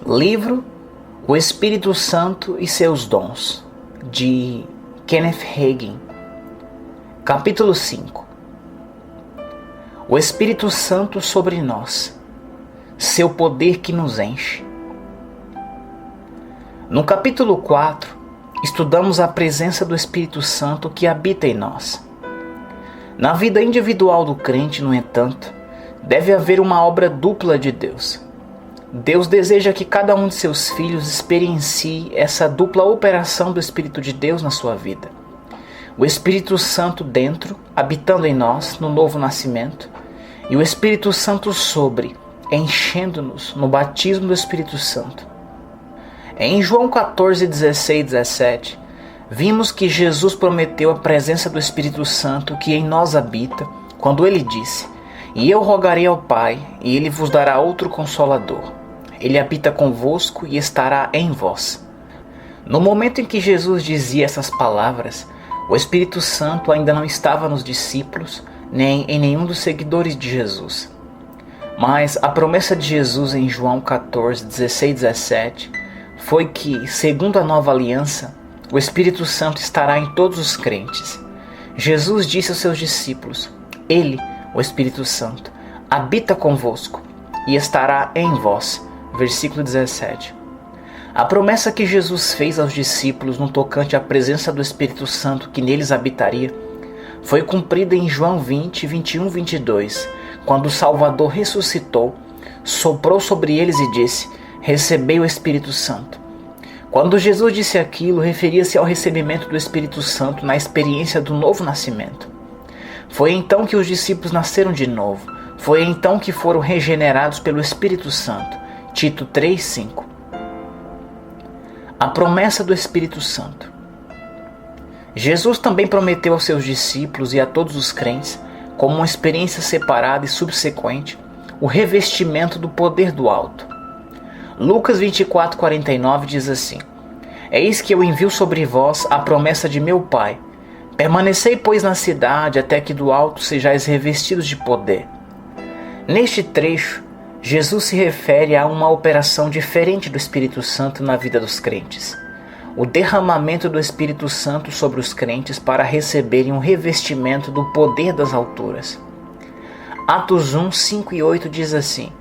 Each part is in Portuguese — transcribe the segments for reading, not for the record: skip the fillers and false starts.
Livro O Espírito Santo e Seus Dons, de Kenneth Hagin. Capítulo 5. O Espírito Santo sobre nós, seu poder que nos enche. No capítulo 4, estudamos a presença do Espírito Santo que habita em nós. Na vida individual do crente, no entanto, deve haver uma obra dupla de Deus. Deus deseja que cada um de seus filhos experiencie essa dupla operação do Espírito de Deus na sua vida. O Espírito Santo dentro, habitando em nós, no novo nascimento, e o Espírito Santo sobre, enchendo-nos no batismo do Espírito Santo. Em João 14, 16 e 17, vimos que Jesus prometeu a presença do Espírito Santo que em nós habita, quando ele disse: "E eu rogarei ao Pai, e ele vos dará outro Consolador. Ele habita convosco e estará em vós." No momento em que Jesus dizia essas palavras, o Espírito Santo ainda não estava nos discípulos, nem em nenhum dos seguidores de Jesus. Mas a promessa de Jesus em João 14, 16 e 17 foi que, segundo a nova aliança, o Espírito Santo estará em todos os crentes. Jesus disse aos seus discípulos: "Ele, o Espírito Santo, habita convosco e estará em vós." Versículo 17. A promessa que Jesus fez aos discípulos no tocante à presença do Espírito Santo que neles habitaria foi cumprida em João 20, 21 e 22, quando o Salvador ressuscitou, soprou sobre eles e disse: "Recebei o Espírito Santo." Quando Jesus disse aquilo, referia-se ao recebimento do Espírito Santo na experiência do novo nascimento. Foi então que os discípulos nasceram de novo. Foi então que foram regenerados pelo Espírito Santo. Tito 3:5. A promessa do Espírito Santo. Jesus também prometeu aos seus discípulos e a todos os crentes, como uma experiência separada e subsequente, o revestimento do poder do alto. Lucas 24:49 diz assim: "Eis que eu envio sobre vós a promessa de meu Pai. Permanecei, pois, na cidade, até que do alto sejais revestidos de poder." Neste trecho, Jesus se refere a uma operação diferente do Espírito Santo na vida dos crentes. O derramamento do Espírito Santo sobre os crentes para receberem um revestimento do poder das alturas. Atos 1, 5 e 8 diz assim: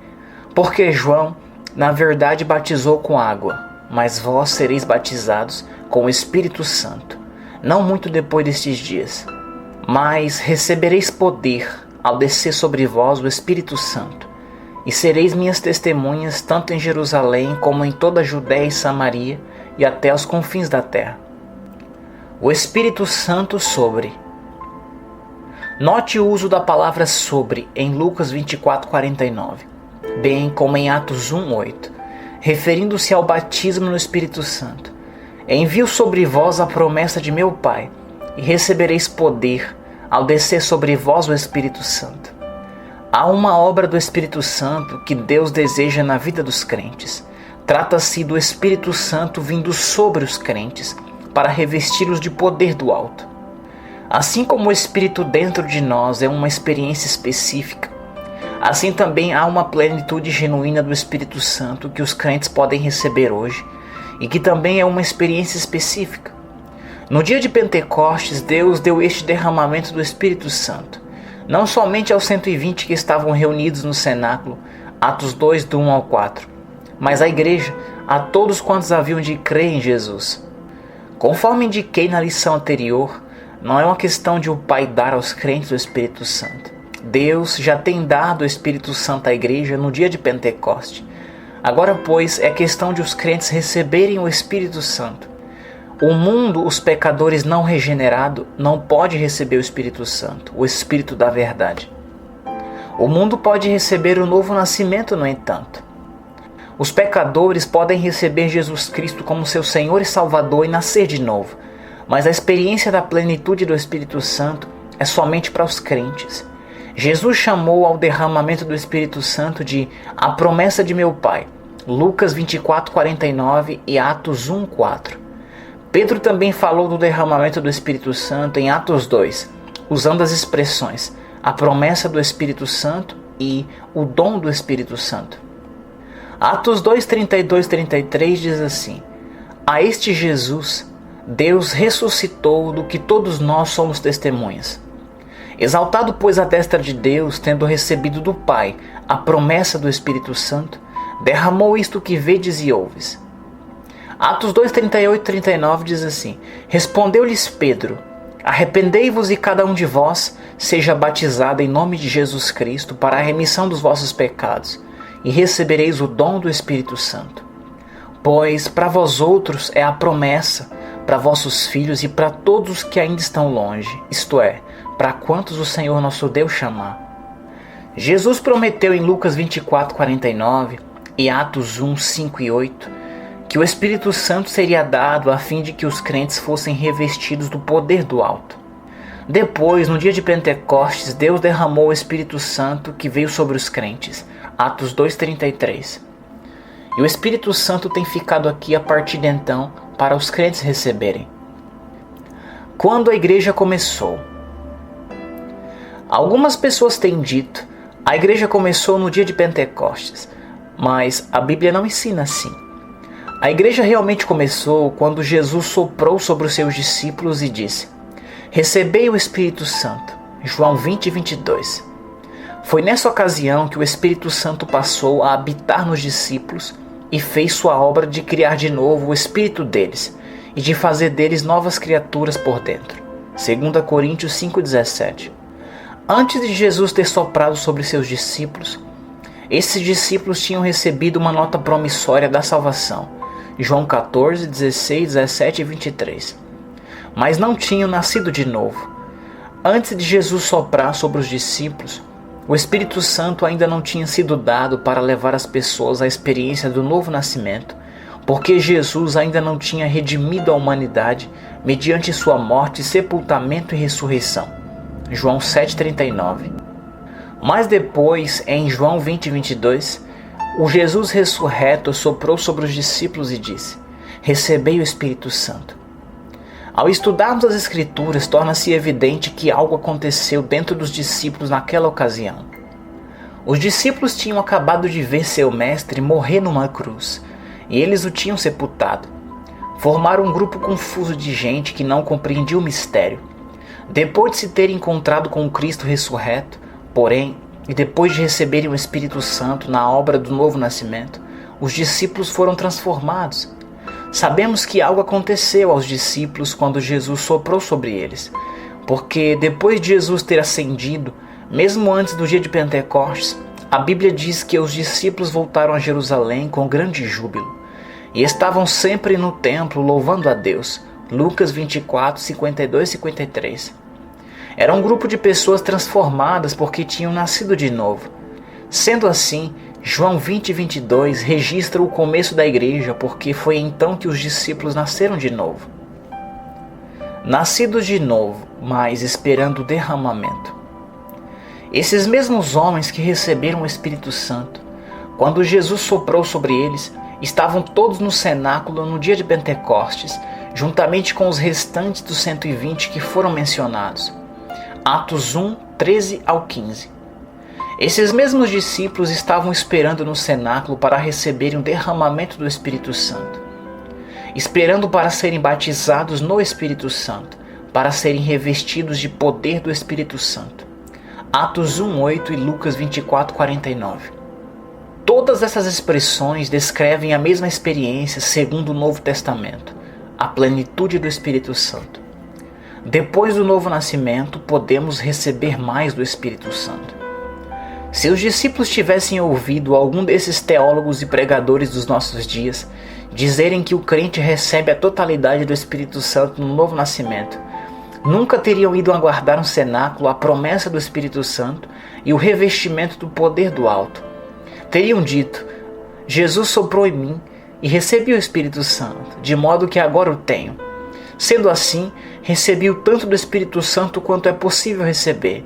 "Porque João, na verdade, batizou com água, mas vós sereis batizados com o Espírito Santo, não muito depois destes dias. Mas recebereis poder ao descer sobre vós o Espírito Santo, e sereis minhas testemunhas tanto em Jerusalém como em toda a Judéia e Samaria e até os confins da terra." O Espírito Santo sobre. Note o uso da palavra sobre em Lucas 24:49, bem como em Atos 1:8, referindo-se ao batismo no Espírito Santo. "Envio sobre vós a promessa de meu Pai, e recebereis poder ao descer sobre vós o Espírito Santo." Há uma obra do Espírito Santo que Deus deseja na vida dos crentes. Trata-se do Espírito Santo vindo sobre os crentes para revesti-los de poder do alto. Assim como o Espírito dentro de nós é uma experiência específica, assim também há uma plenitude genuína do Espírito Santo que os crentes podem receber hoje e que também é uma experiência específica. No dia de Pentecostes, Deus deu este derramamento do Espírito Santo, não somente aos 120 que estavam reunidos no cenáculo, Atos 2, do 1 ao 4, mas à igreja, a todos quantos haviam de crer em Jesus. Conforme indiquei na lição anterior, não é uma questão de o Pai dar aos crentes o Espírito Santo. Deus já tem dado o Espírito Santo à igreja no dia de Pentecoste. Agora, pois, é questão de os crentes receberem o Espírito Santo. O mundo, os pecadores não regenerados, não pode receber o Espírito Santo, o Espírito da verdade. O mundo pode receber o novo nascimento, no entanto. Os pecadores podem receber Jesus Cristo como seu Senhor e Salvador e nascer de novo, mas a experiência da plenitude do Espírito Santo é somente para os crentes. Jesus chamou ao derramamento do Espírito Santo de a promessa de meu Pai, Lucas 24:49 e Atos 1:4. Pedro também falou do derramamento do Espírito Santo em Atos 2, usando as expressões a promessa do Espírito Santo e o dom do Espírito Santo. Atos 2, 32, 33 diz assim: a este Jesus, Deus ressuscitou, do que todos nós somos testemunhas. Exaltado, pois, à destra de Deus, tendo recebido do Pai a promessa do Espírito Santo, derramou isto que vedes e ouves. Atos 2, 38 e 39 diz assim: respondeu-lhes Pedro: arrependei-vos e cada um de vós seja batizado em nome de Jesus Cristo para a remissão dos vossos pecados, e recebereis o dom do Espírito Santo. Pois para vós outros é a promessa, para vossos filhos e para todos os que ainda estão longe, isto é, para quantos o Senhor nosso Deus chamar. Jesus prometeu em Lucas 24, 49 e Atos 1, 5 e 8 que o Espírito Santo seria dado a fim de que os crentes fossem revestidos do poder do alto. Depois, no dia de Pentecostes, Deus derramou o Espírito Santo que veio sobre os crentes. Atos 2:33. E o Espírito Santo tem ficado aqui a partir de então para os crentes receberem. Quando a igreja começou? Algumas pessoas têm dito: a igreja começou no dia de Pentecostes, mas a Bíblia não ensina assim. A igreja realmente começou quando Jesus soprou sobre os seus discípulos e disse: recebei o Espírito Santo. João 20, 22. Foi nessa ocasião que o Espírito Santo passou a habitar nos discípulos e fez sua obra de criar de novo o espírito deles e de fazer deles novas criaturas por dentro. 2 Coríntios 5,17. Antes de Jesus ter soprado sobre seus discípulos, esses discípulos tinham recebido uma nota promissória da salvação. João 14, 16, 17 e 23. Mas não tinham nascido de novo. Antes de Jesus soprar sobre os discípulos, o Espírito Santo ainda não tinha sido dado para levar as pessoas à experiência do novo nascimento, porque Jesus ainda não tinha redimido a humanidade mediante sua morte, sepultamento e ressurreição. João 7,39. Mas depois, em João 20, 22, o Jesus ressurreto soprou sobre os discípulos e disse: recebei o Espírito Santo. Ao estudarmos as Escrituras, torna-se evidente que algo aconteceu dentro dos discípulos naquela ocasião. Os discípulos tinham acabado de ver seu mestre morrer numa cruz, e eles o tinham sepultado. Formaram um grupo confuso de gente que não compreendia o mistério. Depois de se terem encontrado com o Cristo ressurreto, porém, e depois de receberem o Espírito Santo na obra do novo nascimento, os discípulos foram transformados. Sabemos que algo aconteceu aos discípulos quando Jesus soprou sobre eles, porque depois de Jesus ter ascendido, mesmo antes do dia de Pentecostes, a Bíblia diz que os discípulos voltaram a Jerusalém com grande júbilo e estavam sempre no templo louvando a Deus. Lucas 24, 52 e 53. Era um grupo de pessoas transformadas porque tinham nascido de novo. Sendo assim, João 20, 22 registra o começo da igreja, porque foi então que os discípulos nasceram de novo. Nascidos de novo, mas esperando o derramamento. Esses mesmos homens que receberam o Espírito Santo, quando Jesus soprou sobre eles, estavam todos no cenáculo no dia de Pentecostes, juntamente com os restantes dos 120 que foram mencionados. Atos 1, 13 ao 15. Esses mesmos discípulos estavam esperando no cenáculo para receberem o derramamento do Espírito Santo, esperando para serem batizados no Espírito Santo, para serem revestidos de poder do Espírito Santo. Atos 1, 8 e Lucas 24, 49. Todas essas expressões descrevem a mesma experiência segundo o Novo Testamento, a plenitude do Espírito Santo. Depois do novo nascimento, podemos receber mais do Espírito Santo. Se os discípulos tivessem ouvido algum desses teólogos e pregadores dos nossos dias dizerem que o crente recebe a totalidade do Espírito Santo no novo nascimento, nunca teriam ido aguardar no cenáculo a promessa do Espírito Santo e o revestimento do poder do alto. Teriam dito: Jesus soprou em mim e recebi o Espírito Santo, de modo que agora o tenho. Sendo assim, recebi o tanto do Espírito Santo quanto é possível receber.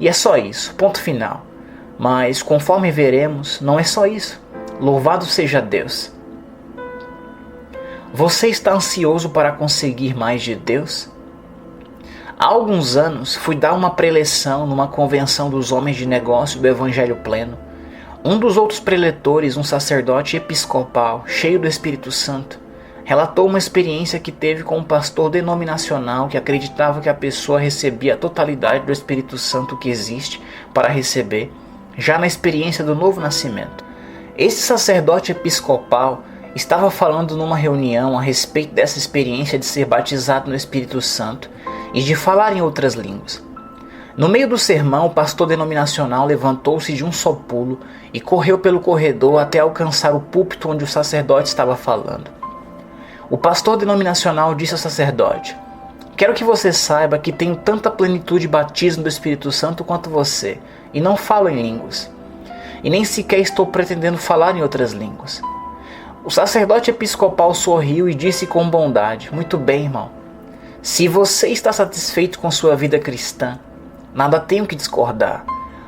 E é só isso, ponto final. Mas, conforme veremos, não é só isso. Louvado seja Deus. Você está ansioso para conseguir mais de Deus? Há alguns anos, fui dar uma preleção numa convenção dos homens de negócio do Evangelho Pleno, Um dos outros preletores, um sacerdote episcopal cheio do Espírito Santo, relatou uma experiência que teve com um pastor denominacional que acreditava que a pessoa recebia a totalidade do Espírito Santo que existe para receber, já na experiência do novo nascimento. Esse sacerdote episcopal estava falando numa reunião a respeito dessa experiência de ser batizado no Espírito Santo e de falar em outras línguas. No meio do sermão, o pastor denominacional levantou-se de um só pulo e correu pelo corredor até alcançar o púlpito onde o sacerdote estava falando. O pastor denominacional disse ao sacerdote: "Quero que você saiba que tenho tanta plenitude e batismo do Espírito Santo quanto você, e não falo em línguas. E nem sequer estou pretendendo falar em outras línguas." O sacerdote episcopal sorriu e disse com bondade: "Muito bem, irmão. Se você está satisfeito com sua vida cristã, nada tenho que discordar.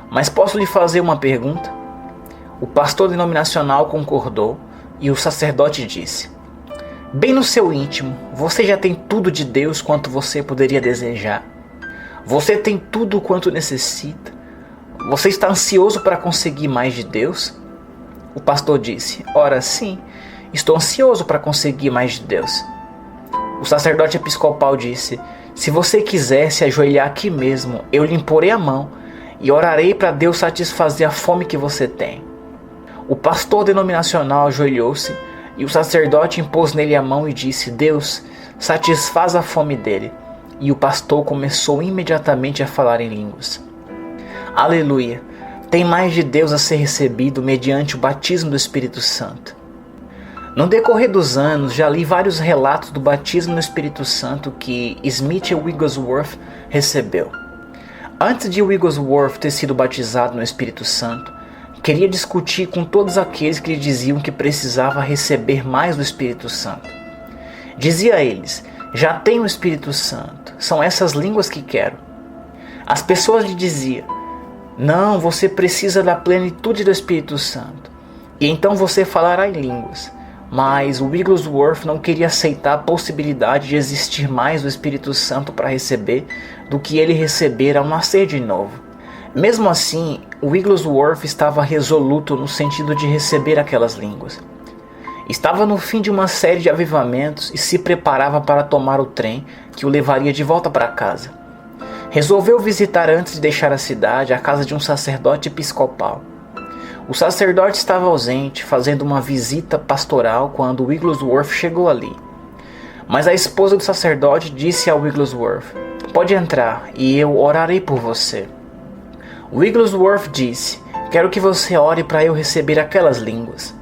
Mas posso lhe fazer uma pergunta?" O pastor denominacional concordou e o sacerdote disse: "Bem no seu íntimo, você já tem tudo de Deus quanto você poderia desejar. Você tem tudo quanto necessita. Você está ansioso para conseguir mais de Deus?" O pastor disse: "Ora, sim, estou ansioso para conseguir mais de Deus." O sacerdote episcopal disse: "Se você quiser se ajoelhar aqui mesmo, eu lhe imporei a mão e orarei para Deus satisfazer a fome que você tem." O pastor denominacional ajoelhou-se e o sacerdote impôs nele a mão e disse: "Deus, satisfaz a fome dele." E o pastor começou imediatamente a falar em línguas. Aleluia! Tem mais de Deus a ser recebido mediante o batismo do Espírito Santo. No decorrer dos anos, já li vários relatos do batismo no Espírito Santo que Smith Wigglesworth recebeu. Antes de Wigglesworth ter sido batizado no Espírito Santo, queria discutir com todos aqueles que lhe diziam que precisava receber mais do Espírito Santo. Dizia a eles: "Já tenho o Espírito Santo, são essas línguas que quero." As pessoas lhe diziam: "Não, você precisa da plenitude do Espírito Santo, e então você falará em línguas." Mas Wigglesworth não queria aceitar a possibilidade de existir mais do Espírito Santo para receber do que ele recebera ao nascer de novo. Mesmo assim, Wigglesworth estava resoluto no sentido de receber aquelas línguas. Estava no fim de uma série de avivamentos e se preparava para tomar o trem que o levaria de volta para casa. Resolveu visitar antes de deixar a cidade a casa de um sacerdote episcopal. O sacerdote estava ausente, fazendo uma visita pastoral quando Wigglesworth chegou ali. Mas a esposa do sacerdote disse a Wigglesworth: "Pode entrar e eu orarei por você." Wigglesworth disse: "Quero que você ore para eu receber aquelas línguas."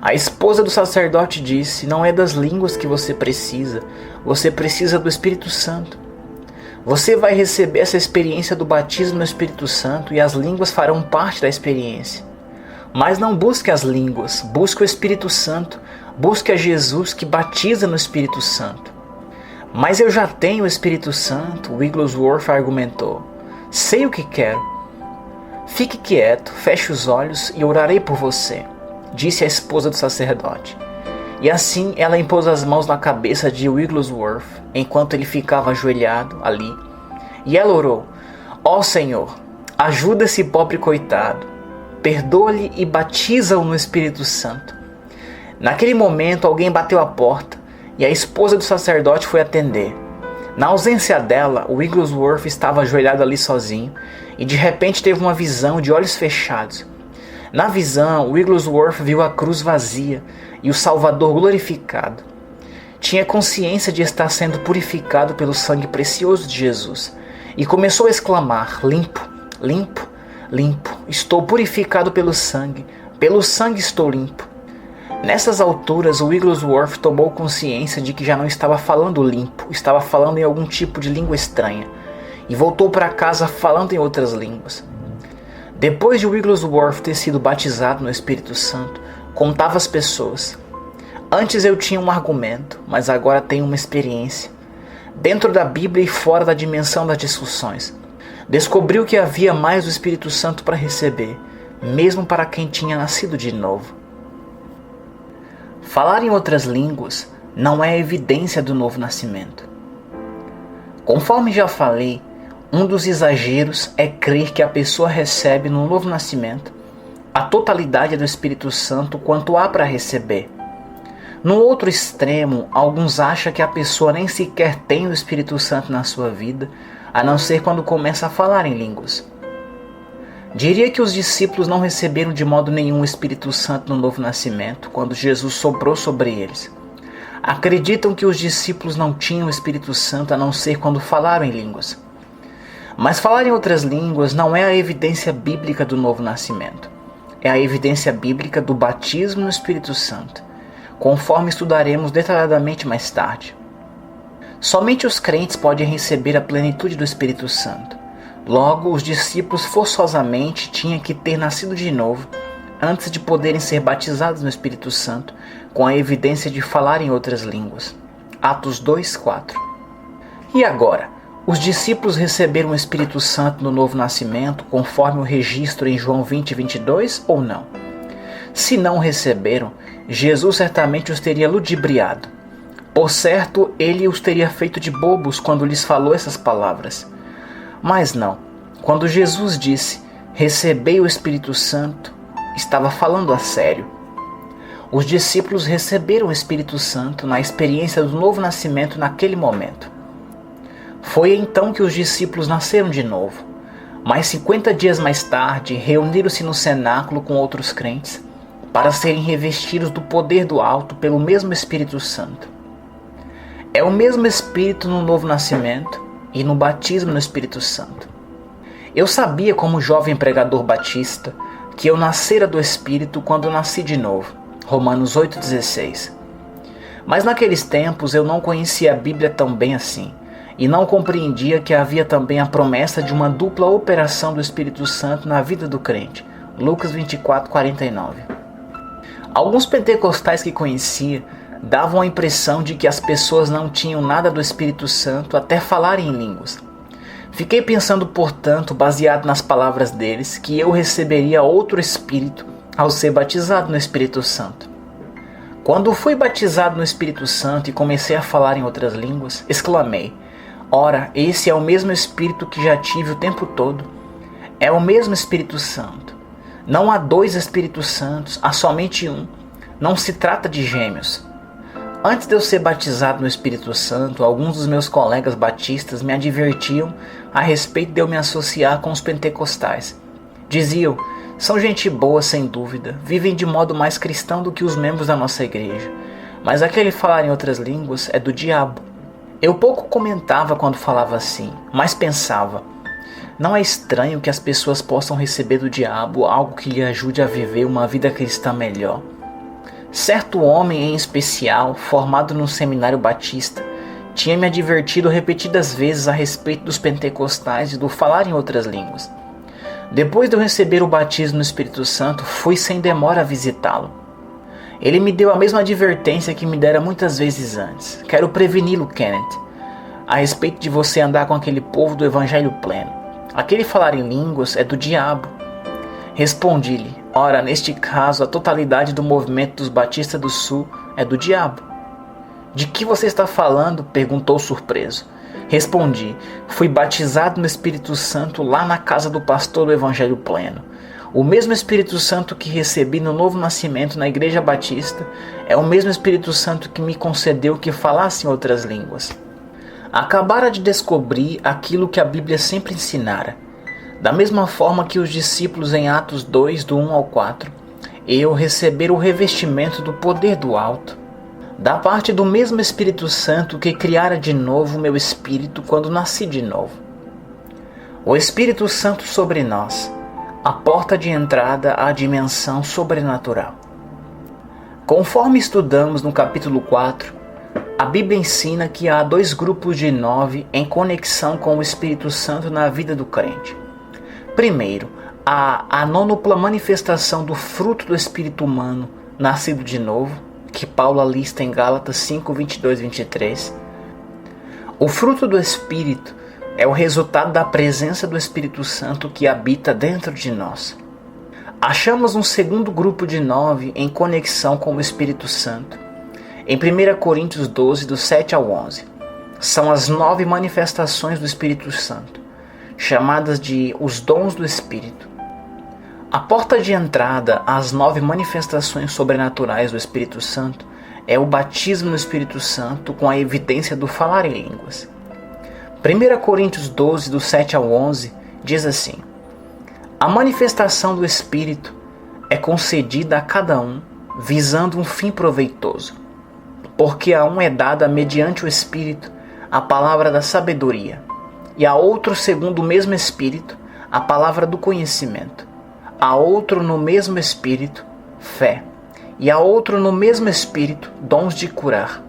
A esposa do sacerdote disse: "Não é das línguas que você precisa do Espírito Santo. Você vai receber essa experiência do batismo no Espírito Santo e as línguas farão parte da experiência. Mas não busque as línguas, busque o Espírito Santo, busque a Jesus que batiza no Espírito Santo." "Mas eu já tenho o Espírito Santo", Wigglesworth argumentou. "Sei o que quero." "Fique quieto, feche os olhos e orarei por você", disse a esposa do sacerdote. E assim ela impôs as mãos na cabeça de Wigglesworth, enquanto ele ficava ajoelhado ali. E ela orou: "Ó Senhor, ajuda esse pobre coitado. Perdoa-lhe e batiza-o no Espírito Santo." Naquele momento alguém bateu à porta e a esposa do sacerdote foi atender. Na ausência dela, Wigglesworth estava ajoelhado ali sozinho e de repente teve uma visão de olhos fechados. Na visão, Wigglesworth viu a cruz vazia e o Salvador glorificado. Tinha consciência de estar sendo purificado pelo sangue precioso de Jesus e começou a exclamar: "Limpo, limpo, limpo, estou purificado pelo sangue estou limpo." Nessas alturas, Wigglesworth tomou consciência de que já não estava falando limpo, estava falando em algum tipo de língua estranha, e voltou para casa falando em outras línguas. Depois de Wigglesworth ter sido batizado no Espírito Santo, contava às pessoas: "Antes eu tinha um argumento, mas agora tenho uma experiência. Dentro da Bíblia e fora da dimensão das discussões, descobriu que havia mais do Espírito Santo para receber, mesmo para quem tinha nascido de novo." Falar em outras línguas não é evidência do novo nascimento. Conforme já falei, um dos exageros é crer que a pessoa recebe no novo nascimento a totalidade do Espírito Santo quanto há para receber. No outro extremo, alguns acham que a pessoa nem sequer tem o Espírito Santo na sua vida, a não ser quando começa a falar em línguas. Diria que os discípulos não receberam de modo nenhum o Espírito Santo no novo nascimento, quando Jesus soprou sobre eles. Acreditam que os discípulos não tinham o Espírito Santo a não ser quando falaram em línguas. Mas falar em outras línguas não é a evidência bíblica do novo nascimento. É a evidência bíblica do batismo no Espírito Santo, conforme estudaremos detalhadamente mais tarde. Somente os crentes podem receber a plenitude do Espírito Santo. Logo, os discípulos forçosamente tinham que ter nascido de novo antes de poderem ser batizados no Espírito Santo, com a evidência de falar em outras línguas. Atos 2:4. E agora, os discípulos receberam o Espírito Santo no novo nascimento, conforme o registro em João 20:22, ou não? Se não receberam, Jesus certamente os teria ludibriado. Por certo, ele os teria feito de bobos quando lhes falou essas palavras. Mas não, quando Jesus disse, recebei o Espírito Santo, estava falando a sério. Os discípulos receberam o Espírito Santo na experiência do novo nascimento naquele momento. Foi então que os discípulos nasceram de novo. Mas 50 dias mais tarde, reuniram-se no cenáculo com outros crentes, para serem revestidos do poder do alto pelo mesmo Espírito Santo. É o mesmo Espírito no novo nascimento e no batismo no Espírito Santo. Eu sabia, como jovem pregador batista, que eu nascera do Espírito quando nasci de novo. Romanos 8,16. Mas naqueles tempos eu não conhecia a Bíblia tão bem assim, e não compreendia que havia também a promessa de uma dupla operação do Espírito Santo na vida do crente. Lucas 24:49. Alguns pentecostais que conhecia davam a impressão de que as pessoas não tinham nada do Espírito Santo até falarem em línguas. Fiquei pensando, portanto, baseado nas palavras deles, que eu receberia outro Espírito ao ser batizado no Espírito Santo. Quando fui batizado no Espírito Santo e comecei a falar em outras línguas, exclamei, ora, esse é o mesmo Espírito que já tive o tempo todo. É o mesmo Espírito Santo. Não há dois Espíritos Santos, há somente um. Não se trata de gêmeos. Antes de eu ser batizado no Espírito Santo, alguns dos meus colegas batistas me advertiam a respeito de eu me associar com os pentecostais. Diziam, são gente boa sem dúvida, vivem de modo mais cristão do que os membros da nossa igreja, mas aquele falar em outras línguas é do diabo. Eu pouco comentava quando falava assim, mas pensava, não é estranho que as pessoas possam receber do diabo algo que lhe ajude a viver uma vida cristã melhor. Certo homem em especial, formado num seminário batista, tinha me advertido repetidas vezes a respeito dos pentecostais e do falar em outras línguas. Depois de eu receber o batismo no Espírito Santo, fui sem demora visitá-lo. Ele me deu a mesma advertência que me dera muitas vezes antes. Quero preveni-lo, Kenneth, a respeito de você andar com aquele povo do Evangelho pleno. Aquele falar em línguas é do diabo. Respondi-lhe, ora, neste caso, a totalidade do movimento dos Batistas do Sul é do diabo. De que você está falando? Perguntou surpreso. Respondi, fui batizado no Espírito Santo lá na casa do pastor do Evangelho pleno. O mesmo Espírito Santo que recebi no novo nascimento na Igreja Batista é o mesmo Espírito Santo que me concedeu que falasse em outras línguas. Acabara de descobrir aquilo que a Bíblia sempre ensinara. Da mesma forma que os discípulos em Atos 2, do 1 ao 4, eu receber o revestimento do poder do alto, da parte do mesmo Espírito Santo que criara de novo o meu espírito quando nasci de novo. O Espírito Santo sobre nós, a porta de entrada à dimensão sobrenatural. Conforme estudamos no capítulo 4, a Bíblia ensina que há 2 grupos de 9 em conexão com o Espírito Santo na vida do crente. Primeiro, há a nônupla manifestação do fruto do Espírito humano nascido de novo, que Paulo lista em Gálatas 5, 22 e 23. O fruto do Espírito é o resultado da presença do Espírito Santo que habita dentro de nós. Achamos um segundo grupo de 9 em conexão com o Espírito Santo, em 1 Coríntios 12, do 7 ao 11. São as 9 manifestações do Espírito Santo, chamadas de os dons do Espírito. A porta de entrada às 9 manifestações sobrenaturais do Espírito Santo é o batismo no Espírito Santo com a evidência do falar em línguas. 1 Coríntios 12, do 7 ao 11, diz assim: a manifestação do Espírito é concedida a cada um, visando um fim proveitoso, porque a um é dada mediante o Espírito a palavra da sabedoria, e a outro, segundo o mesmo Espírito, a palavra do conhecimento, a outro no mesmo Espírito, fé, e a outro no mesmo Espírito, dons de curar,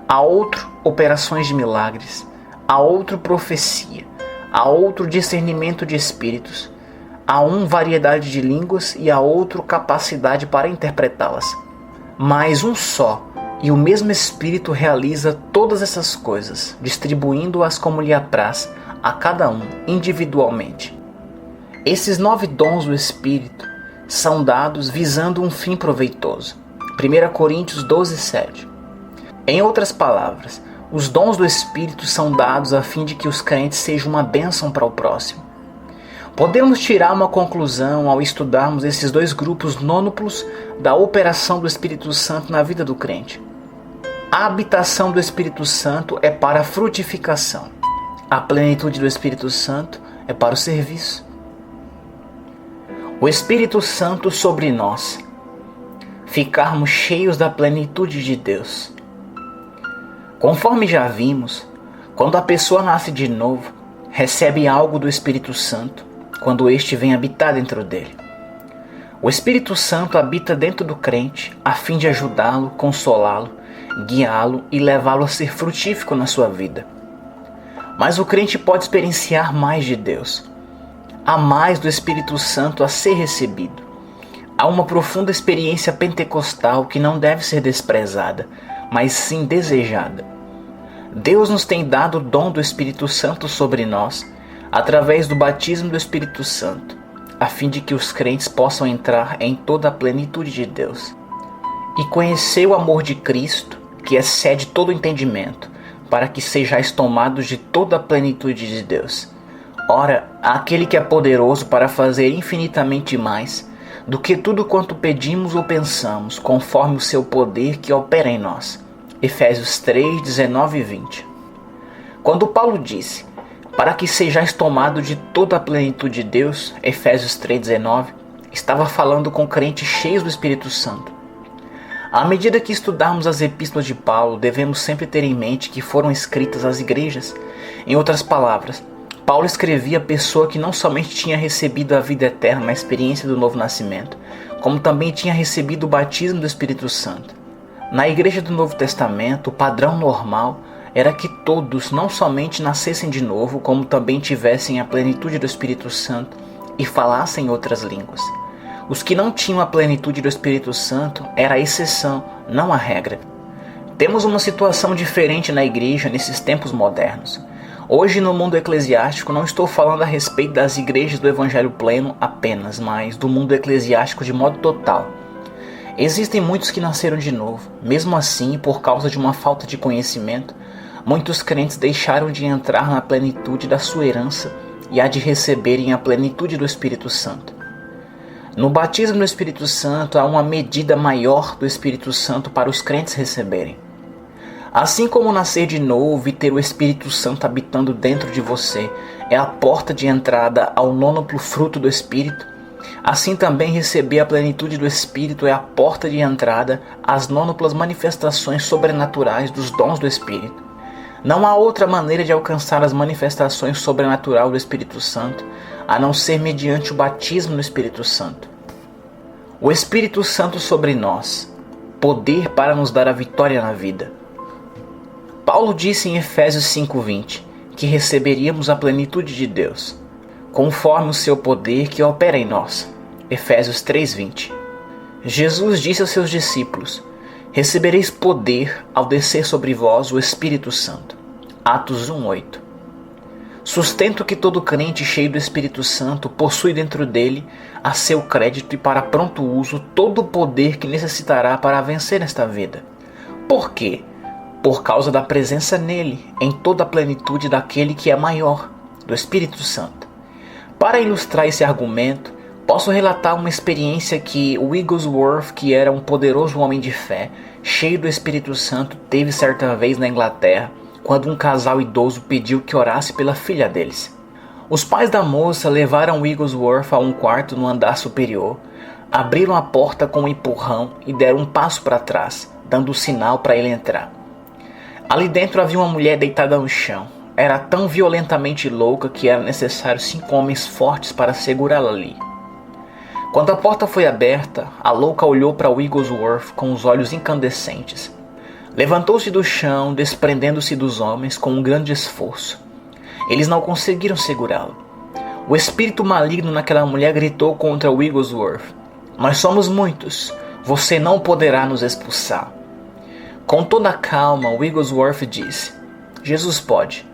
a outro, operações de milagres, a outro, profecia, a outro, discernimento de espíritos, a um, variedade de línguas, e a outro, capacidade para interpretá-las. Mas um só e o mesmo Espírito realiza todas essas coisas, distribuindo-as como lhe apraz a cada um individualmente. Esses 9 dons do Espírito são dados visando um fim proveitoso. 1 Coríntios 12, 7. Em outras palavras, os dons do Espírito são dados a fim de que os crentes sejam uma bênção para o próximo. Podemos tirar uma conclusão ao estudarmos esses 2 grupos nônuplos da operação do Espírito Santo na vida do crente. A habitação do Espírito Santo é para a frutificação. A plenitude do Espírito Santo é para o serviço. O Espírito Santo sobre nós. Ficarmos cheios da plenitude de Deus. Conforme já vimos, quando a pessoa nasce de novo, recebe algo do Espírito Santo, quando este vem habitar dentro dele. O Espírito Santo habita dentro do crente a fim de ajudá-lo, consolá-lo, guiá-lo e levá-lo a ser frutífico na sua vida. Mas o crente pode experienciar mais de Deus. Há mais do Espírito Santo a ser recebido. Há uma profunda experiência pentecostal que não deve ser desprezada, mas sim desejada. Deus nos tem dado o dom do Espírito Santo sobre nós, através do batismo do Espírito Santo, a fim de que os crentes possam entrar em toda a plenitude de Deus e conhecer o amor de Cristo, que excede todo o entendimento, para que sejais tomados de toda a plenitude de Deus. Ora, aquele que é poderoso para fazer infinitamente mais do que tudo quanto pedimos ou pensamos, conforme o seu poder que opera em nós. Efésios 3, 19 e 20. Quando Paulo disse: para que sejais tomados de toda a plenitude de Deus, Efésios 3,19, estava falando com crentes cheios do Espírito Santo. À medida que estudarmos as epístolas de Paulo, devemos sempre ter em mente que foram escritas às igrejas. Em outras palavras, Paulo escrevia a pessoa que não somente tinha recebido a vida eterna na experiência do novo nascimento, como também tinha recebido o batismo do Espírito Santo. Na igreja do Novo Testamento, o padrão normal era que todos não somente nascessem de novo, como também tivessem a plenitude do Espírito Santo e falassem outras línguas. Os que não tinham a plenitude do Espírito Santo era a exceção, não a regra. Temos uma situação diferente na igreja nesses tempos modernos. Hoje, no mundo eclesiástico, não estou falando a respeito das igrejas do Evangelho pleno apenas, mas do mundo eclesiástico de modo total. Existem muitos que nasceram de novo. Mesmo assim, por causa de uma falta de conhecimento, muitos crentes deixaram de entrar na plenitude da sua herança e a de receberem a plenitude do Espírito Santo. No batismo do Espírito Santo há uma medida maior do Espírito Santo para os crentes receberem. Assim como nascer de novo e ter o Espírito Santo habitando dentro de você é a porta de entrada ao nônuplo fruto do Espírito, assim também receber a plenitude do Espírito é a porta de entrada às nônuplas manifestações sobrenaturais dos dons do Espírito. Não há outra maneira de alcançar as manifestações sobrenaturais do Espírito Santo, a não ser mediante o batismo no Espírito Santo. O Espírito Santo sobre nós, poder para nos dar a vitória na vida. Paulo disse em Efésios 5:20 que receberíamos a plenitude de Deus, conforme o seu poder que opera em nós. Efésios 3:20. Jesus disse aos seus discípulos: recebereis poder ao descer sobre vós o Espírito Santo. Atos 1:8. Sustento que todo crente cheio do Espírito Santo possui dentro dele a seu crédito e para pronto uso todo o poder que necessitará para vencer esta vida. Por quê? Por causa da presença nele, em toda a plenitude daquele que é maior, do Espírito Santo. Para ilustrar esse argumento, Posso relatar uma experiência que Wigglesworth, que era um poderoso homem de fé, cheio do Espírito Santo, teve certa vez na Inglaterra, quando um casal idoso pediu que orasse pela filha deles. Os pais da moça levaram Wigglesworth a um quarto no andar superior, abriram a porta com um empurrão e deram um passo para trás, dando sinal para ele entrar. Ali dentro havia uma mulher deitada no chão. Era tão violentamente louca que era necessário 5 homens fortes para segurá-la ali. Quando a porta foi aberta, a louca olhou para Wigglesworth com os olhos incandescentes. Levantou-se do chão, desprendendo-se dos homens com um grande esforço. Eles não conseguiram segurá-lo. O espírito maligno naquela mulher gritou contra Wigglesworth: "Nós somos muitos. Você não poderá nos expulsar." Com toda a calma, Wigglesworth disse: "Jesus pode."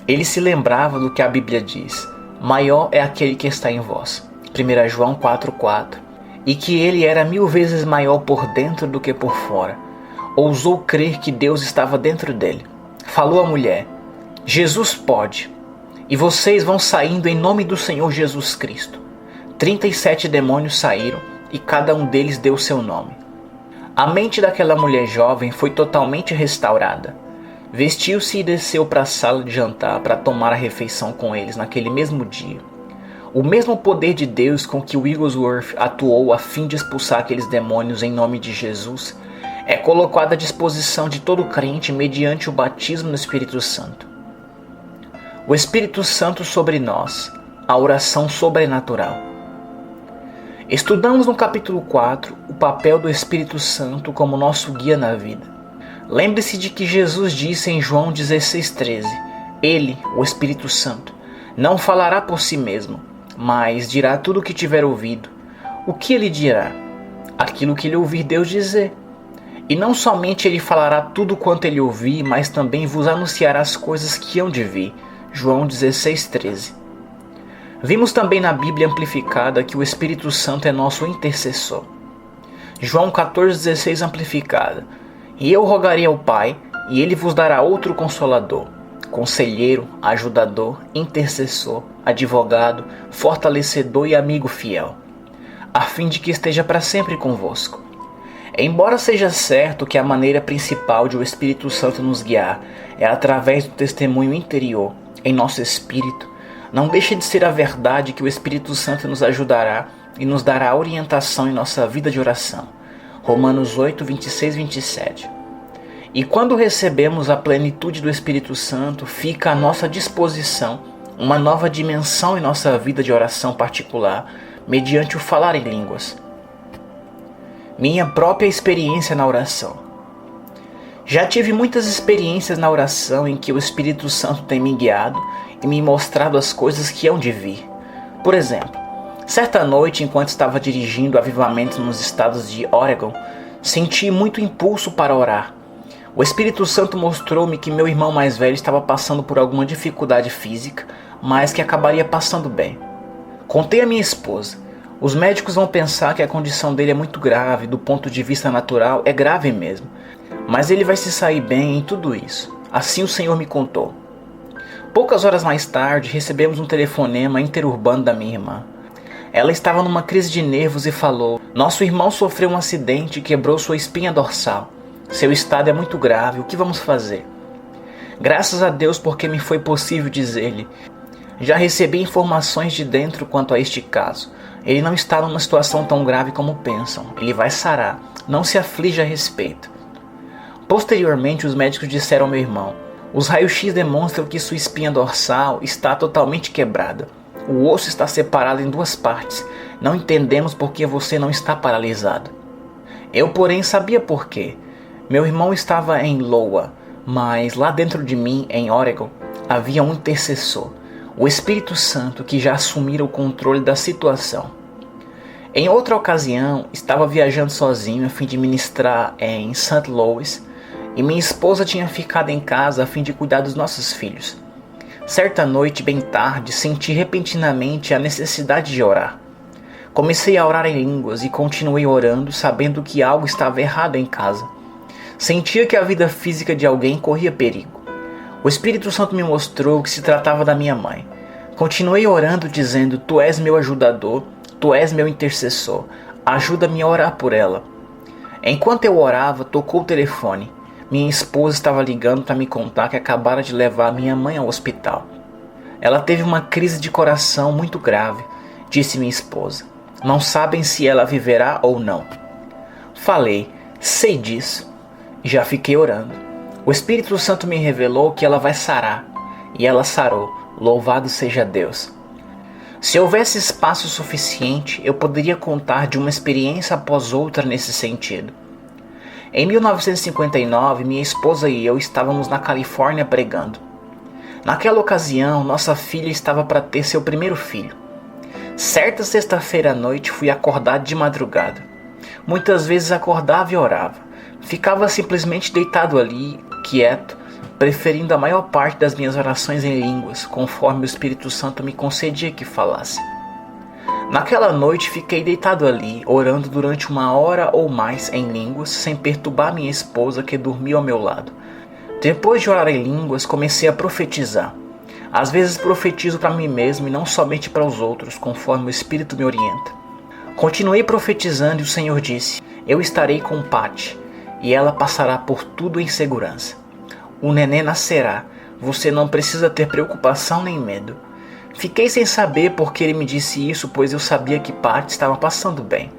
Ele se lembrava do que a Bíblia diz: "Maior é aquele que está em vós." 1 João 4,4. E que ele era 1000 vezes maior por dentro do que por fora. Ousou crer que Deus estava dentro dele. Falou à mulher: "Jesus pode. E vocês vão saindo em nome do Senhor Jesus Cristo." 37 demônios saíram e cada um deles deu seu nome. A mente daquela mulher jovem foi totalmente restaurada. Vestiu-se e desceu para a sala de jantar para tomar a refeição com eles naquele mesmo dia. O mesmo poder de Deus com que Wigglesworth atuou a fim de expulsar aqueles demônios em nome de Jesus é colocado à disposição de todo crente mediante o batismo no Espírito Santo. O Espírito Santo sobre nós, a oração sobrenatural. Estudamos no capítulo 4 o papel do Espírito Santo como nosso guia na vida. Lembre-se de que Jesus disse em João 16,13: Ele, o Espírito Santo, não falará por si mesmo, mas dirá tudo o que tiver ouvido. O que ele dirá? Aquilo que ele ouvir Deus dizer. E não somente ele falará tudo quanto ele ouvir, mas também vos anunciará as coisas que hão de vir. João 16,13. Vimos também na Bíblia amplificada que o Espírito Santo é nosso intercessor. João 14,16 amplificada. E eu rogarei ao Pai, e ele vos dará outro Consolador, Conselheiro, Ajudador, Intercessor, Advogado, Fortalecedor e Amigo fiel, a fim de que esteja para sempre convosco. Embora seja certo que a maneira principal de o Espírito Santo nos guiar é através do testemunho interior, em nosso espírito, não deixa de ser a verdade que o Espírito Santo nos ajudará e nos dará orientação em nossa vida de oração. Romanos 8, 26 e 27. E quando recebemos a plenitude do Espírito Santo, fica à nossa disposição uma nova dimensão em nossa vida de oração particular, mediante o falar em línguas. Minha própria experiência na oração. Já tive muitas experiências na oração em que o Espírito Santo tem me guiado e me mostrado as coisas que hão de vir. Por exemplo, certa noite, enquanto estava dirigindo avivamento nos estados de Oregon, senti muito impulso para orar. O Espírito Santo mostrou-me que meu irmão mais velho estava passando por alguma dificuldade física, mas que acabaria passando bem. Contei à minha esposa. Os médicos vão pensar que a condição dele é muito grave, do ponto de vista natural é grave mesmo. Mas ele vai se sair bem em tudo isso. Assim o Senhor me contou. Poucas horas mais tarde, recebemos um telefonema interurbano da minha irmã. Ela estava numa crise de nervos e falou: "Nosso irmão sofreu um acidente e quebrou sua espinha dorsal. Seu estado é muito grave, o que vamos fazer?" Graças a Deus porque me foi possível dizer-lhe: "Já recebi informações de dentro quanto a este caso. Ele não está numa situação tão grave como pensam. Ele vai sarar. Não se aflija a respeito." Posteriormente, os médicos disseram ao meu irmão: "Os raios-x demonstram que sua espinha dorsal está totalmente quebrada. O osso está separado em 2 partes. Não entendemos por que você não está paralisado." Eu, porém, sabia por quê. Meu irmão estava em Iowa, mas lá dentro de mim, em Oregon, havia um intercessor, o Espírito Santo, que já assumira o controle da situação. Em outra ocasião, estava viajando sozinho a fim de ministrar em St. Louis, e minha esposa tinha ficado em casa a fim de cuidar dos nossos filhos. Certa noite, bem tarde, senti repentinamente a necessidade de orar. Comecei a orar em línguas e continuei orando, sabendo que algo estava errado em casa. Sentia que a vida física de alguém corria perigo. O Espírito Santo me mostrou que se tratava da minha mãe. Continuei orando dizendo: "Tu és meu ajudador, Tu és meu intercessor. Ajuda-me a orar por ela. Enquanto eu orava, tocou o telefone. Minha esposa estava ligando para me contar que acabara de levar minha mãe ao hospital. Ela teve uma crise de coração muito grave, disse minha esposa. Não sabem se ela viverá ou não. Falei, sei disso. Já fiquei orando. O Espírito Santo me revelou que ela vai sarar. E ela sarou. Louvado seja Deus. Se houvesse espaço suficiente, eu poderia contar de uma experiência após outra nesse sentido. Em 1959, minha esposa e eu estávamos na Califórnia pregando. Naquela ocasião, nossa filha estava para ter seu primeiro filho. Certa sexta-feira à noite fui acordado de madrugada. Muitas vezes acordava e orava. Ficava simplesmente deitado ali, quieto, preferindo a maior parte das minhas orações em línguas, conforme o Espírito Santo me concedia que falasse. Naquela noite fiquei deitado ali, orando durante 1 hora ou mais em línguas, sem perturbar minha esposa que dormia ao meu lado. Depois de orar em línguas, comecei a profetizar. Às vezes profetizo para mim mesmo e não somente para os outros, conforme o Espírito me orienta. Continuei profetizando e o Senhor disse, eu estarei com Pati, e ela passará por tudo em segurança. O neném nascerá, você não precisa ter preocupação nem medo. Fiquei sem saber porque ele me disse isso, pois eu sabia que Pati estava passando bem.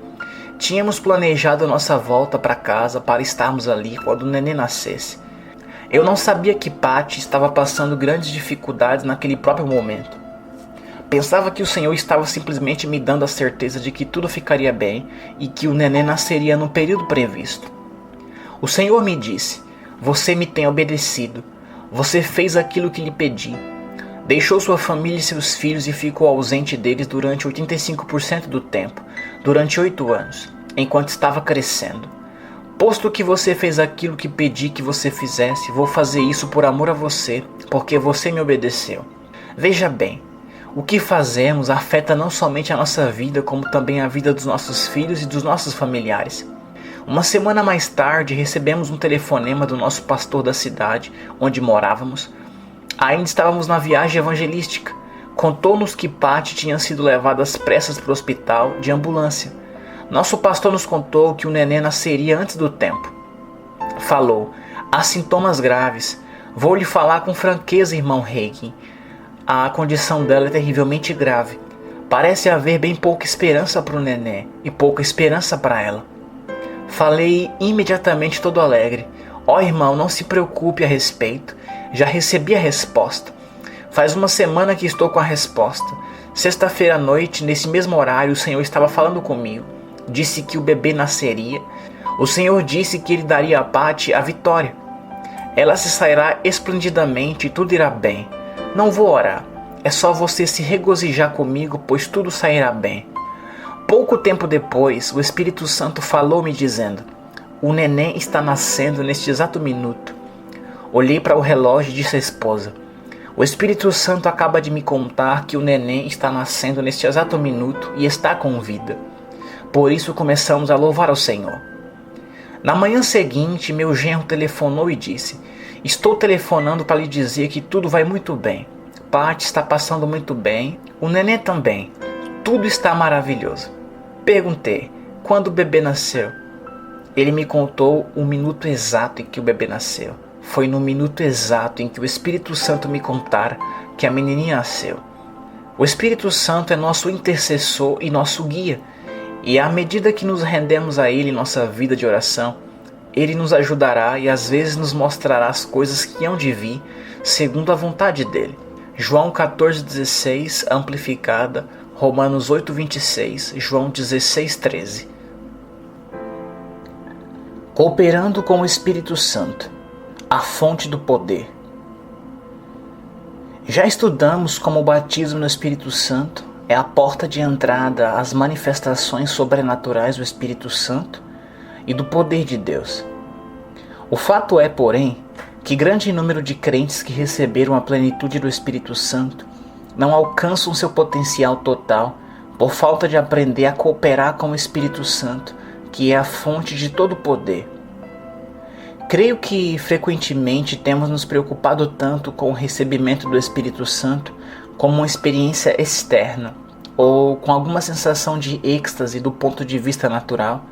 Tínhamos planejado a nossa volta para casa para estarmos ali quando o neném nascesse. Eu não sabia que Pati estava passando grandes dificuldades naquele próprio momento. Pensava que o Senhor estava simplesmente me dando a certeza de que tudo ficaria bem e que o neném nasceria no período previsto. O Senhor me disse, você me tem obedecido, você fez aquilo que lhe pedi. Deixou sua família e seus filhos e ficou ausente deles durante 85% do tempo, durante 8 anos, enquanto estava crescendo. Posto que você fez aquilo que pedi que você fizesse, vou fazer isso por amor a você, porque você me obedeceu. Veja bem, o que fazemos afeta não somente a nossa vida, como também a vida dos nossos filhos e dos nossos familiares. Uma semana mais tarde, recebemos um telefonema do nosso pastor da cidade, onde morávamos. Ainda estávamos na viagem evangelística. Contou-nos que Pati tinha sido levada às pressas para o hospital de ambulância. Nosso pastor nos contou que o neném nasceria antes do tempo. Falou, há sintomas graves. Vou lhe falar com franqueza, irmão Reiki. A condição dela é terrivelmente grave. Parece haver bem pouca esperança para o neném e pouca esperança para ela. Falei imediatamente todo alegre. Ó irmão, não se preocupe a respeito. Já recebi a resposta. Faz 1 semana que estou com a resposta. Sexta-feira à noite, nesse mesmo horário, o Senhor estava falando comigo. Disse que o bebê nasceria. O Senhor disse que Ele daria a Pati a vitória. Ela se sairá esplendidamente e tudo irá bem. Não vou orar. É só você se regozijar comigo, pois tudo sairá bem. Pouco tempo depois, o Espírito Santo falou-me dizendo, o neném está nascendo neste exato minuto. Olhei para o relógio e disse à esposa, o Espírito Santo acaba de me contar que o neném está nascendo neste exato minuto e está com vida. Por isso começamos a louvar ao Senhor. Na manhã seguinte, meu genro telefonou e disse, estou telefonando para lhe dizer que tudo vai muito bem. Pati está passando muito bem, o neném também. Tudo está maravilhoso. Perguntei, quando o bebê nasceu? Ele me contou o minuto exato em que o bebê nasceu. Foi no minuto exato em que o Espírito Santo me contara que a menininha nasceu. O Espírito Santo é nosso intercessor e nosso guia. E à medida que nos rendemos a Ele em nossa vida de oração, Ele nos ajudará e às vezes nos mostrará as coisas que hão de vir, segundo a vontade dEle. João 14,16, amplificada, Romanos 8,26, João 16,13. Cooperando com o Espírito Santo, a fonte do poder. Já estudamos como o batismo no Espírito Santo é a porta de entrada às manifestações sobrenaturais do Espírito Santo e do poder de Deus. O fato é, porém, que grande número de crentes que receberam a plenitude do Espírito Santo não alcançam seu potencial total por falta de aprender a cooperar com o Espírito Santo, que é a fonte de todo poder. Creio que frequentemente temos nos preocupado tanto com o recebimento do Espírito Santo como uma experiência externa, ou com alguma sensação de êxtase do ponto de vista natural,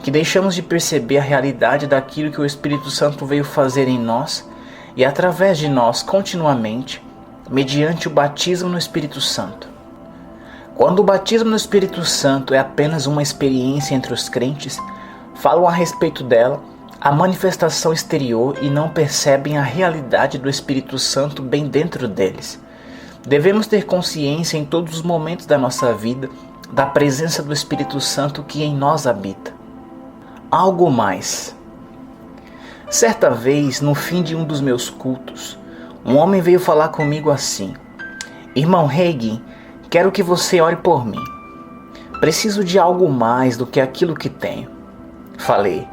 que deixamos de perceber a realidade daquilo que o Espírito Santo veio fazer em nós e através de nós continuamente, mediante o batismo no Espírito Santo. Quando o batismo no Espírito Santo é apenas uma experiência entre os crentes, falam a respeito dela a manifestação exterior e não percebem a realidade do Espírito Santo bem dentro deles. Devemos ter consciência em todos os momentos da nossa vida da presença do Espírito Santo que em nós habita. Algo mais. Certa vez, no fim de um dos meus cultos, um homem veio falar comigo assim: Irmão Hagin, quero que você ore por mim. Preciso de algo mais do que aquilo que tenho. Falei: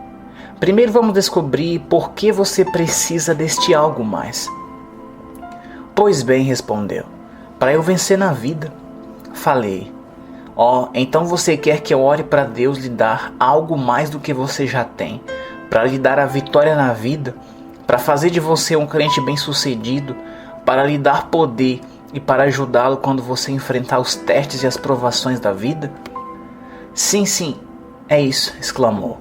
primeiro vamos descobrir por que você precisa deste algo mais. Pois bem, respondeu, para eu vencer na vida. Falei: então você quer que eu ore para Deus lhe dar algo mais do que você já tem, para lhe dar a vitória na vida, para fazer de você um crente bem-sucedido, para lhe dar poder e para ajudá-lo quando você enfrentar os testes e as provações da vida? Sim, é isso, exclamou.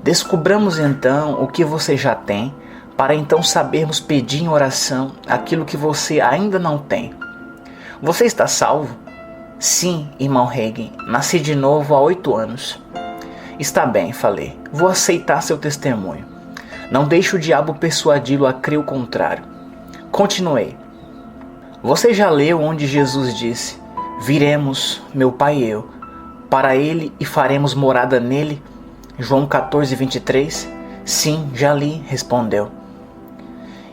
Descubramos então o que você já tem, para então sabermos pedir em oração aquilo que você ainda não tem. Você está salvo? Sim, irmão Hagin, nasci de novo há 8 anos. Está bem, falei, vou aceitar seu testemunho. Não deixe o diabo persuadi-lo a crer o contrário. Continuei. Você já leu onde Jesus disse: viremos, meu pai e eu, para ele e faremos morada nele? João 14:23? Sim, já li, respondeu.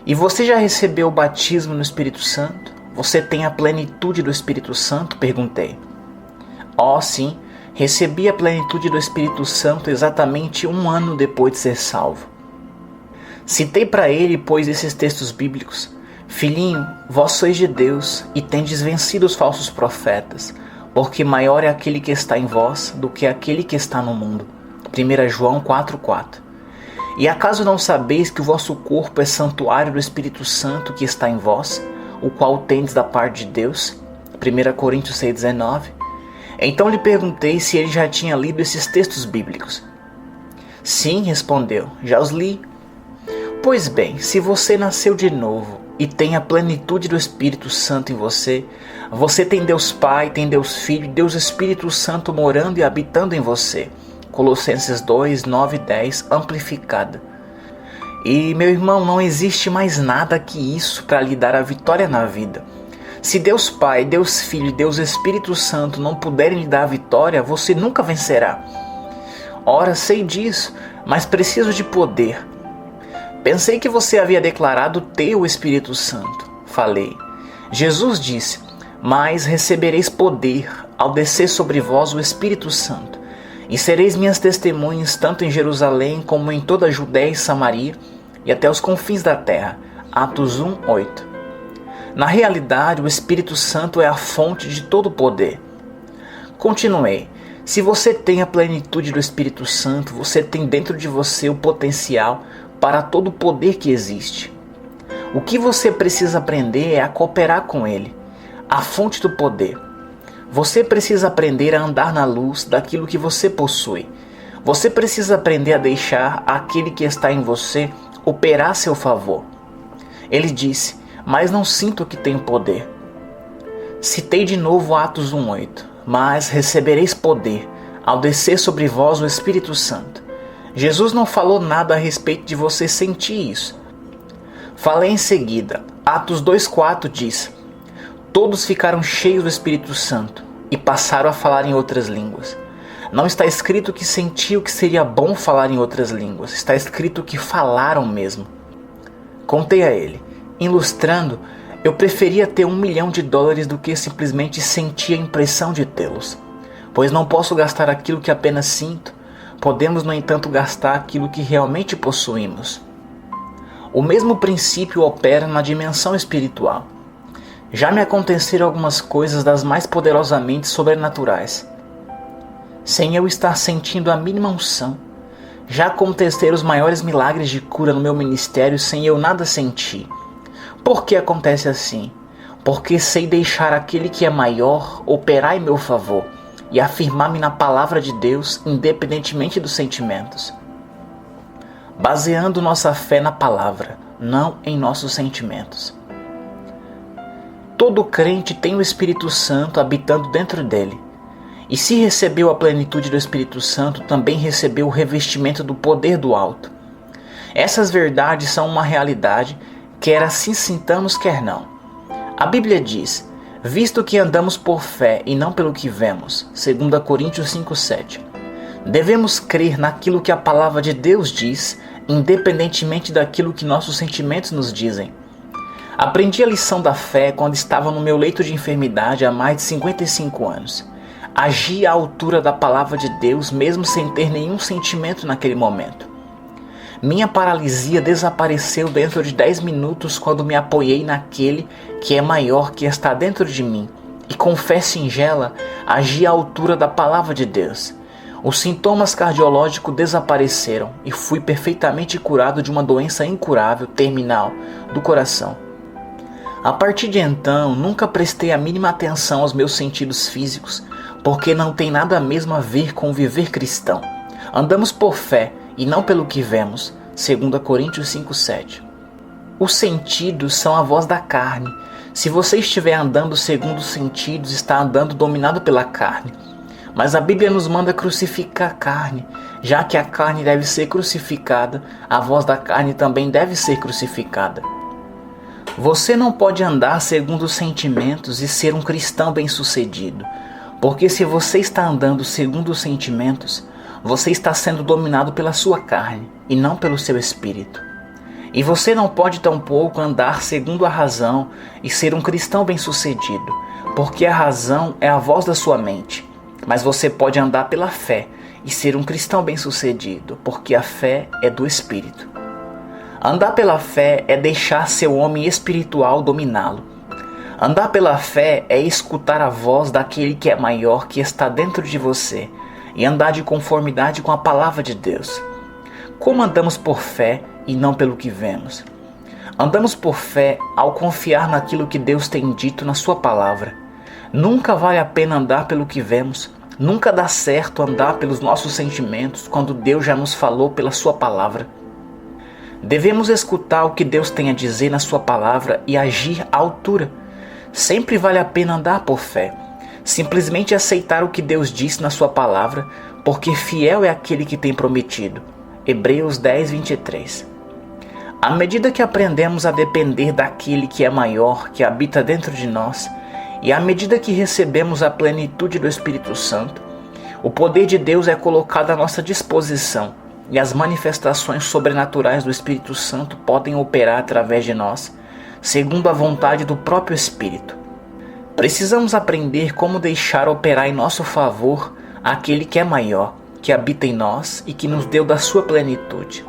E você já recebeu o batismo no Espírito Santo? Você tem a plenitude do Espírito Santo? Perguntei. Sim, recebi a plenitude do Espírito Santo exatamente 1 ano depois de ser salvo. Citei para ele, pois, esses textos bíblicos: Filhinho, vós sois de Deus e tendes vencido os falsos profetas, porque maior é aquele que está em vós do que aquele que está no mundo. 1 João 4:4. E acaso não sabeis que o vosso corpo é santuário do Espírito Santo que está em vós, o qual tendes da parte de Deus? 1 Coríntios 6:19. Então lhe perguntei se ele já tinha lido esses textos bíblicos. Sim, respondeu, já os li. Pois bem, se você nasceu de novo e tem a plenitude do Espírito Santo em você, você tem Deus Pai, tem Deus Filho e Deus Espírito Santo morando e habitando em você. Colossenses 2, 9 e 10, amplificada. E, meu irmão, não existe mais nada que isso para lhe dar a vitória na vida. Se Deus Pai, Deus Filho e Deus Espírito Santo não puderem lhe dar a vitória, você nunca vencerá. Ora, sei disso, mas preciso de poder. Pensei que você havia declarado ter o Espírito Santo. Falei. Jesus disse: mas recebereis poder ao descer sobre vós o Espírito Santo, e sereis minhas testemunhas tanto em Jerusalém como em toda a Judéia e Samaria e até os confins da terra. Atos 1:8. Na realidade, o Espírito Santo é a fonte de todo poder. Continuei. Se você tem a plenitude do Espírito Santo, você tem dentro de você o potencial para todo o poder que existe. O que você precisa aprender é a cooperar com ele, a fonte do poder. Você precisa aprender a andar na luz daquilo que você possui. Você precisa aprender a deixar aquele que está em você operar a seu favor. Ele disse: mas não sinto que tenho poder. Citei de novo Atos 1:8. Mas recebereis poder ao descer sobre vós o Espírito Santo. Jesus não falou nada a respeito de você sentir isso. Falei em seguida. Atos 2:4 diz: todos ficaram cheios do Espírito Santo e passaram a falar em outras línguas. Não está escrito que sentiu que seria bom falar em outras línguas. Está escrito que falaram mesmo. Contei a ele. Ilustrando, eu preferia ter $1 milhão do que simplesmente sentir a impressão de tê-los. Pois não posso gastar aquilo que apenas sinto. Podemos, no entanto, gastar aquilo que realmente possuímos. O mesmo princípio opera na dimensão espiritual. Já me aconteceram algumas coisas das mais poderosamente sobrenaturais, sem eu estar sentindo a mínima unção. Já aconteceram os maiores milagres de cura no meu ministério sem eu nada sentir. Por que acontece assim? porque sei deixar aquele que é maior operar em meu favor e afirmar-me na palavra de Deus independentemente dos sentimentos. Baseando nossa fé na palavra, não em nossos sentimentos. Todo crente tem o Espírito Santo habitando dentro dele. E se recebeu a plenitude do Espírito Santo, também recebeu o revestimento do poder do alto. Essas verdades são uma realidade, quer assim sintamos, quer não. A Bíblia diz: visto que andamos por fé e não pelo que vemos, 2 Coríntios 5,7. Devemos crer naquilo que a palavra de Deus diz, independentemente daquilo que nossos sentimentos nos dizem. Aprendi a lição da fé quando estava no meu leito de enfermidade há mais de 55 anos. Agi à altura da palavra de Deus mesmo sem ter nenhum sentimento naquele momento. Minha paralisia desapareceu dentro de 10 minutos quando me apoiei naquele que é maior, que está dentro de mim, e com fé singela agi à altura da palavra de Deus. Os sintomas cardiológicos desapareceram e fui perfeitamente curado de uma doença incurável, terminal, do coração. A partir de então, nunca prestei a mínima atenção aos meus sentidos físicos, porque não tem nada mesmo a ver com o viver cristão. Andamos por fé e não pelo que vemos, 2 Coríntios 5,7. Os sentidos são a voz da carne. Se você estiver andando segundo os sentidos, está andando dominado pela carne. Mas a Bíblia nos manda crucificar a carne. Já que a carne deve ser crucificada, a voz da carne também deve ser crucificada. Você não pode andar segundo os sentimentos e ser um cristão bem-sucedido, porque se você está andando segundo os sentimentos, você está sendo dominado pela sua carne e não pelo seu espírito. E você não pode tampouco andar segundo a razão e ser um cristão bem-sucedido, porque a razão é a voz da sua mente. Mas você pode andar pela fé e ser um cristão bem-sucedido, porque a fé é do Espírito. Andar pela fé é deixar seu homem espiritual dominá-lo. Andar pela fé é escutar a voz daquele que é maior, que está dentro de você, e andar de conformidade com a palavra de Deus. Como andamos por fé e não pelo que vemos? Andamos por fé ao confiar naquilo que Deus tem dito na sua palavra. Nunca vale a pena andar pelo que vemos. Nunca dá certo andar pelos nossos sentimentos quando Deus já nos falou pela sua palavra. Devemos escutar o que Deus tem a dizer na sua palavra e agir à altura. Sempre vale a pena andar por fé. Simplesmente aceitar o que Deus disse na sua palavra, porque fiel é aquele que tem prometido. Hebreus 10, 23. À medida que aprendemos a depender daquele que é maior, que habita dentro de nós, e à medida que recebemos a plenitude do Espírito Santo, o poder de Deus é colocado à nossa disposição e as manifestações sobrenaturais do Espírito Santo podem operar através de nós, segundo a vontade do próprio Espírito. Precisamos aprender como deixar operar em nosso favor aquele que é maior, que habita em nós e que nos deu da sua plenitude.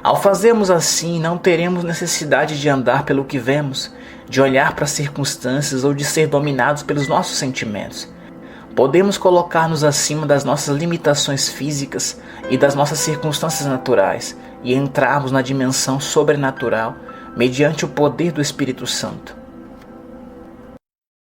Ao fazermos assim, não teremos necessidade de andar pelo que vemos, de olhar para as circunstâncias ou de ser dominados pelos nossos sentimentos. Podemos colocar-nos acima das nossas limitações físicas e das nossas circunstâncias naturais e entrarmos na dimensão sobrenatural mediante o poder do Espírito Santo.